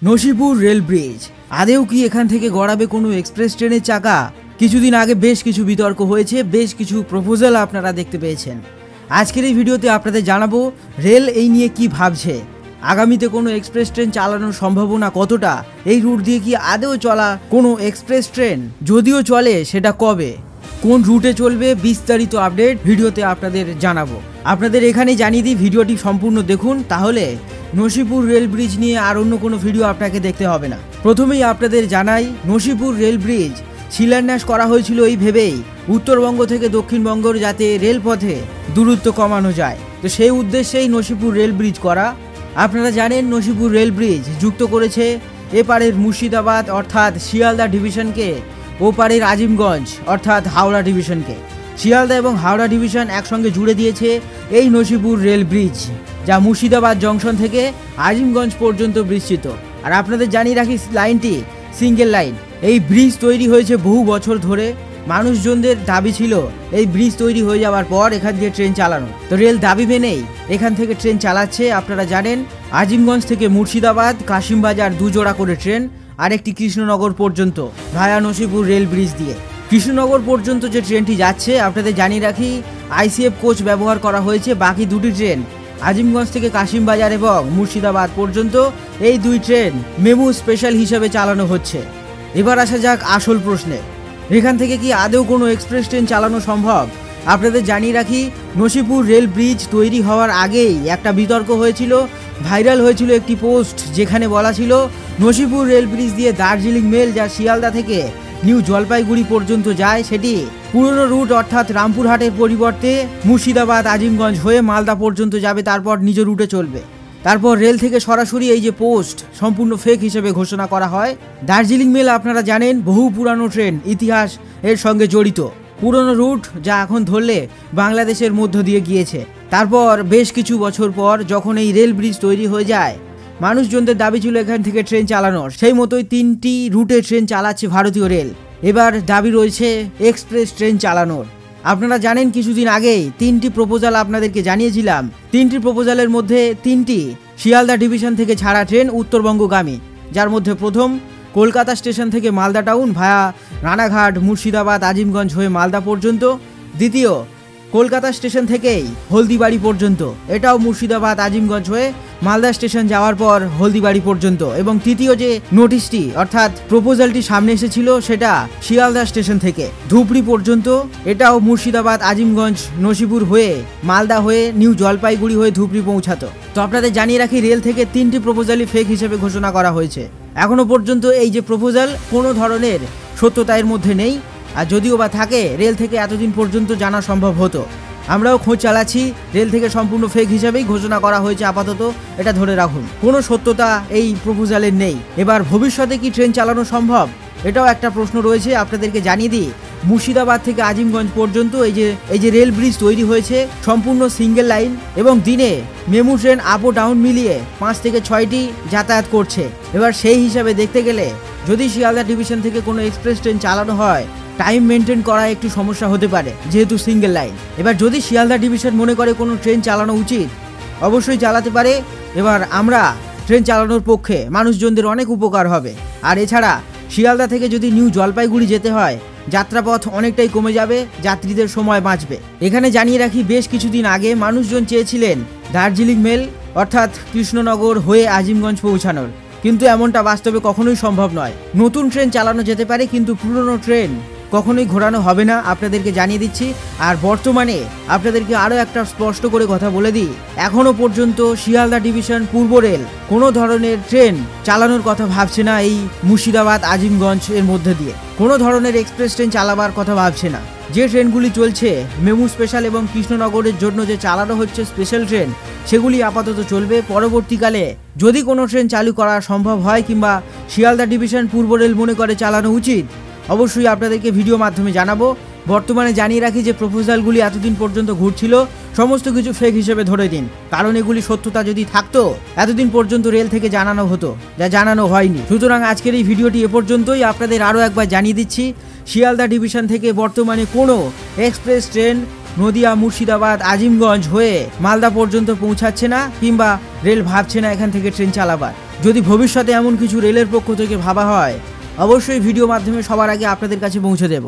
Nasipur rail bridge আদেও কি এখান থেকে গড়াবে কোনো এক্সপ্রেস ট্রেনের চাকা? কিছুদিন আগে বেশ কিছু বিতর্ক হয়েছে, বেশ কিছু প্রপোজাল আপনারা দেখতে পেয়েছেন। আজকের এই ভিডিওতে আপনাদের জানাবো রেল এই নিয়ে কি ভাবছে, আগামীতে কোনো এক্সপ্রেস ট্রেন চালানোর সম্ভাবনা কতটা, এই রুট দিয়ে কি আদেও চলা কোনো এক্সপ্রেস ট্রেন, যদিও চলে সেটা কবে, কোন রুটে চলবে, বিস্তারিত আপডেট ভিডিওতে আপনাদের জানাবো। আপনাদের এখানেই জানিয়ে দিই, ভিডিওটি সম্পূর্ণ দেখুন, তাহলে নসিপুর রেল ব্রিজ নিয়ে আর অন্য কোনো ভিডিও আপনাকে দেখতে হবে না। প্রথমেই আপনাদের জানাই, নসিপুর রেল ব্রিজ শিলান্যাস করা হয়েছিল এই ভেবেই উত্তরবঙ্গ থেকে দক্ষিণবঙ্গের যাতে রেলপথে দূরত্ব কমানো যায়, তো সেই উদ্দেশ্যেই নসিপুর রেল ব্রিজ করা। আপনারা জানেন নসিপুর রেল ব্রিজ যুক্ত করেছে এপারের মুর্শিদাবাদ অর্থাৎ শিয়ালদা ডিভিশনকে ওপারের আজিমগঞ্জ অর্থাৎ হাওড়া ডিভিশনকে। শিয়ালদা এবং হাওড়া ডিভিশন একসঙ্গে জুড়ে দিয়েছে এই নসিপুর রেল ব্রিজ, যা মুর্শিদাবাদ জংশন থেকে আজিমগঞ্জ পর্যন্ত বিস্তৃত। আর আপনাদের জানিয়ে রাখি, লাইনটি সিঙ্গেল লাইন। এই ব্রিজ তৈরি হয়েছে বহু বছর ধরে। মানুষজনদের দাবি ছিল এই ব্রিজ তৈরি হয়ে যাওয়ার পর এখান দিয়ে ট্রেন চালানো, তো রেল দাবি মেনেই এখান থেকে ট্রেন চালাচ্ছে। আপনারা জানেন আজিমগঞ্জ থেকে মুর্শিদাবাদ, কাশিমবাজার দুজোড়া করে ট্রেন, আর একটি কৃষ্ণনগর পর্যন্ত ভায়া নসিপুর রেল ব্রিজ দিয়ে। কৃষ্ণনগর পর্যন্ত যে ট্রেনটি যাচ্ছে, আপনাদের জানিয়ে রাখি আইসিএফ কোচ ব্যবহার করা হয়েছে। বাকি দুটি ট্রেন আজিমগঞ্জ থেকে কাশিমবাজার এবং মুর্শিদাবাদ পর্যন্ত এই দুই ট্রেন মেমু স্পেশাল হিসাবে চালানো হচ্ছে। এবার আসা যাক আসল প্রশ্নে, এখান থেকে কি আদৌ কোনো এক্সপ্রেস ট্রেন চালানো সম্ভব? আপনাদের জানিয়ে রাখি, নসিপুর রেল ব্রিজ তৈরি হওয়ার আগেই একটা বিতর্ক হয়েছিল, ভাইরাল হয়েছিল একটি পোস্ট, যেখানে বলা ছিল নসিপুর রেল ব্রিজ দিয়ে দার্জিলিং মেল যা শিয়ালদা থেকে নিউ জলপাইগুড়ি পর্যন্ত যায়, সেটি পুরনো রুট অর্থাৎ রামপুরহাটের পরিবর্তে মুর্শিদাবাদ আজিমগঞ্জ হয়ে মালদা পর্যন্ত যাবে, তারপর নিজ রুটে চলবে। তারপর রেল থেকে সরাসরি এই যে পোস্ট সম্পূর্ণ ফেক হিসেবে ঘোষণা করা হয়। দার্জিলিং মেল আপনারা জানেন বহু পুরানো ট্রেন, ইতিহাস এর সঙ্গে জড়িত পুরনো রুট, যা এখন ধরলে বাংলাদেশের মধ্য দিয়ে গিয়েছে। তারপর বেশ কিছু বছর পর যখন এই রেল ব্রিজ তৈরি হয়ে যায়, মানুষজনদের দাবি ছিল এখান থেকে ট্রেন চালানোর। সেই মতোই 3টি রুটে ট্রেন চালাচ্ছে ভারতীয় রেল। এবার দাবি রয়েছে এক্সপ্রেস ট্রেন চালানোর। আপনারা জানেন কিছুদিন আগেই 3টি প্রপোজাল আপনাদেরকে জানিয়েছিলাম। 3টি প্রপোজালের মধ্যে 3টি শিয়ালদা ডিভিশন থেকে ছাড়া ট্রেন উত্তরবঙ্গগামী, যার মধ্যে প্রথম কলকাতা স্টেশন থেকে মালদা টাউন ভায়া রানাঘাট মুর্শিদাবাদ আজিমগঞ্জ হয়ে মালদা পর্যন্ত। দ্বিতীয় কলকাতা স্টেশন থেকেই হলদিবাড়ি পর্যন্ত, এটাও মুর্শিদাবাদ আজিমগঞ্জ হয়ে মালদা স্টেশন যাওয়ার পর হলদিবাড়ি পর্যন্ত। এবং তৃতীয় যে নোটিশটি অর্থাৎ প্রপোজালটি সামনে এসেছিল, সেটা শিয়ালদা স্টেশন থেকে ধুবড়ি পর্যন্ত, এটাও মুর্শিদাবাদ আজিমগঞ্জ নসিপুর হয়ে মালদা হয়ে নিউ জলপাইগুড়ি হয়ে ধুবড়ি পৌঁছাতো। তো আপনাদের জানিয়ে রাখি, রেল থেকে 3টি প্রপোজালই ফেক হিসেবে ঘোষণা করা হয়েছে। এখনো পর্যন্ত এই যে প্রপোজাল, কোনো ধরনের সত্যতা এর মধ্যে নেই। আর যদিও বা থাকে, রেল থেকে এতদিন পর্যন্ত জানা সম্ভব হতো। আমরাও খোঁজ চালাচ্ছি, রেল থেকে সম্পূর্ণ ফেক হিসাবেই ঘোষণা করা হয়েছে আপাতত, এটা ধরে রাখুন। কোনো সত্যতা এই প্রপোজালের নেই। এবার ভবিষ্যতে কি ট্রেন চালানো সম্ভব, এটাও একটা প্রশ্ন রয়েছে। আপনাদেরকে জানিয়ে দিই, মুর্শিদাবাদ থেকে আজিমগঞ্জ পর্যন্ত এই যে রেল ব্রিজ তৈরি হয়েছে সম্পূর্ণ সিঙ্গেল লাইন, এবং দিনে মেমু ট্রেন আপ ও ডাউন মিলিয়ে 5 থেকে 6টি যাতায়াত করছে। এবার সেই হিসাবে দেখতে গেলে যদি শিয়ালদা ডিভিশন থেকে কোনো এক্সপ্রেস ট্রেন চালানো হয়, টাইম মেনটেন করা একটু সমস্যা হতে পারে, যেহেতু সিঙ্গেল লাইন। এবার যদি শিয়ালদা ডিভিশন মনে করে কোনো ট্রেন চালানো উচিত, অবশ্যই চালাতে পারে। এবার আমরা ট্রেন চালানোর পক্ষে, মানুষজনদের অনেক উপকার হবে। আর এছাড়া শিয়ালদা থেকে যদি নিউ জলপাইগুড়ি যেতে হয়, যাত্রাপথ অনেকটাই কমে যাবে, যাত্রীদের সময় বাঁচবে। এখানে জানিয়ে রাখি, বেশ কিছুদিন আগে মানুষজন চেয়েছিলেন দার্জিলিং মেল অর্থাৎ কৃষ্ণনগর হয়ে আজিমগঞ্জ পৌঁছানোর, কিন্তু এমনটা বাস্তবে কখনোই সম্ভব নয়। নতুন ট্রেন চালানো যেতে পারে, কিন্তু পুরনো ট্রেন কখনোই ঘোরানো হবে না, আপনাদেরকে জানিয়ে দিচ্ছি। আর বর্তমানে আপনাদেরকে আরও একটা স্পষ্ট করে কথা বলে দিই, এখনো পর্যন্ত শিয়ালদা ডিভিশন পূর্ব রেল কোনো ধরনের ট্রেন চালানোর কথা ভাবছে না। এই মুর্শিদাবাদ আজিমগঞ্জ এর মধ্যে দিয়ে কোনো ধরনের এক্সপ্রেস ট্রেন চালাবার কথা ভাবছে না। যে ট্রেনগুলি চলছে মেমু স্পেশাল এবং কৃষ্ণনগরের জন্য যে চালানো হচ্ছে স্পেশাল ট্রেন, সেগুলি আপাতত চলবে। পরবর্তীকালে যদি কোনো ট্রেন চালু করা সম্ভব হয়, কিংবা শিয়ালদা ডিভিশন পূর্ব রেল মনে করে চালানো উচিত, অবশ্যই আপনাদেরকে ভিডিও মাধ্যমে জানাবো। বর্তমানে জানিয়ে রাখি যে প্রপোজালগুলি এতদিন পর্যন্ত ঘুরছিল, সমস্ত কিছু ফেক হিসেবে ধরে দিন, কারণ এগুলি সত্যতা যদি থাকতো এতদিন পর্যন্ত রেল থেকে জানানো হতো, যা জানানো হয়নি। সুতরাং আজকের এই ভিডিওটি এ পর্যন্তই। আপনাদের আরও একবার জানিয়ে দিচ্ছি, শিয়ালদা ডিভিশন থেকে বর্তমানে কোনো এক্সপ্রেস ট্রেন নদিয়া, মুর্শিদাবাদ, আজিমগঞ্জ হয়ে মালদা পর্যন্ত পৌঁছাচ্ছে না, কিংবা রেল ভাবছে না এখান থেকে ট্রেন চালাবার। যদি ভবিষ্যতে এমন কিছু রেলের পক্ষ থেকে ভাবা হয়, অবশ্যই ভিডিও মাধ্যমে সবার আগে আপনাদের কাছে পৌঁছে দেব।